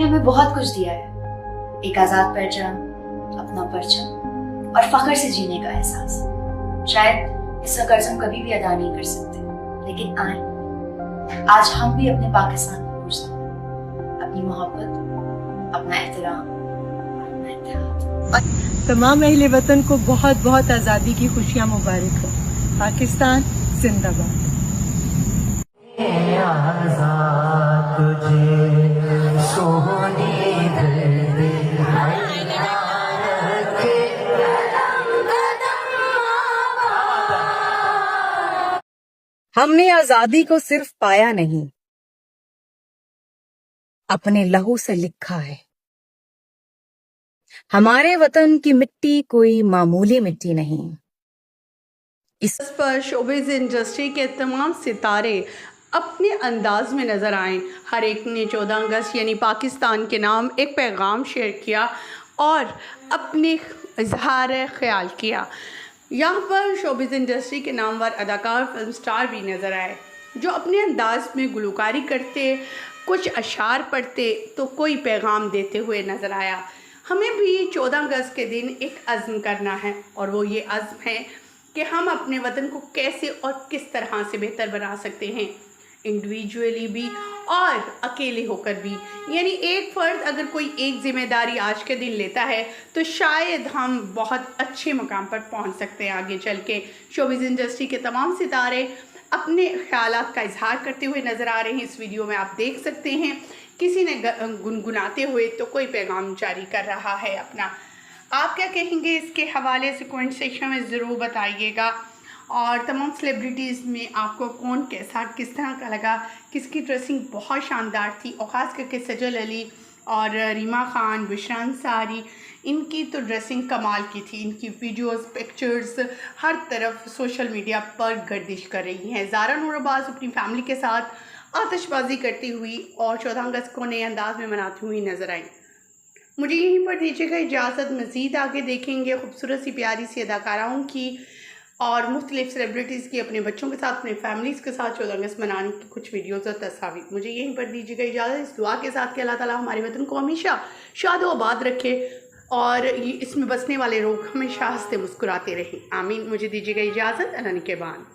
हमें बहुत कुछ दिया है, एक आजाद पहचान, अपना परचम और फख्र से जीने का एहसास। शायद इसका कर्ज हम कभी भी अदा नहीं कर सकते, लेकिन आज हम भी अपने पाकिस्तान को पूछते हैं, अपनी मोहब्बत, अपना एहतराम, अपना इत्तेहाद। तमाम अहले वतन को बहुत बहुत आज़ादी की खुशियाँ मुबारक हो। पाकिस्तान जिंदाबाद। हमने आजादी को सिर्फ पाया नहीं, अपने लहू से लिखा है। हमारे वतन की मिट्टी कोई मामूली मिट्टी नहीं। इस पर शोबिज़ इंडस्ट्री के तमाम सितारे अपने अंदाज में नज़र आए। हर एक ने 14 अगस्त यानी पाकिस्तान के नाम एक पैगाम शेयर किया और अपने इजहार ख्याल किया। यहाँ पर शोबिज़ इंडस्ट्री के नामवर अदाकार, फिल्म स्टार भी नज़र आए, जो अपने अंदाज में गुलकारी करते, कुछ अशार पढ़ते तो कोई पैगाम देते हुए नज़र आया। हमें भी 14 अगस्त के दिन एक अज़्म करना है, और वो ये अज़्म है कि हम अपने वतन को कैसे और किस तरह से बेहतर बना सकते हैं, इंडिविजुअली भी और अकेले होकर भी। यानी एक फ़र्द अगर कोई एक ज़िम्मेदारी आज के दिन लेता है तो शायद हम बहुत अच्छे मकाम पर पहुंच सकते हैं आगे चल के। शोबिज़ इंडस्ट्री के तमाम सितारे अपने ख्यालात का इजहार करते हुए नज़र आ रहे हैं। इस वीडियो में आप देख सकते हैं, किसी ने गुनगुनाते हुए तो कोई पैगाम जारी कर रहा है अपना। आप क्या कहेंगे इसके हवाले से कमेंट सेक्शन में ज़रूर बताइएगा। और तमाम सेलिब्रिटीज़ में आपको कौन कैसा किस तरह का लगा, किसकी ड्रेसिंग बहुत शानदार थी, और ख़ास करके सजल अली और रीमा खान, बुशरा अंसारी, इनकी तो ड्रेसिंग कमाल की थी। इनकी वीडियोस, पिक्चर्स हर तरफ सोशल मीडिया पर गर्दिश कर रही हैं। ज़ारा नूरबाज अपनी फैमिली के साथ आतिशबाजी करती हुई और 14 अगस्त को नए अंदाज में मनाती हुई नज़र आई। मुझे यहीं पर दीजिएगा इजाज़त। मज़ीद आगे देखेंगे खूबसूरत सी प्यारी सी अदाकाराओं की और मुख्तलिफ सेलिब्रिटीज़ की अपने बच्चों के साथ, अपने फैमिलीज़ के साथ 14 अगस्त मनाने की कुछ वीडियोज़ और तस्वीर। मुझे यहीं पर दीजिएगा इजाज़त, इस दुआ के साथ कि अल्लाह ताला हमारे वतन को हमेशा शाद व आबाद रखे और इसमें बसने वाले लोग हमेशा हंसते मुस्कुराते रहें। आमीन। मुझे दीजिएगा इजाज़त। अल्लाह निगहबान।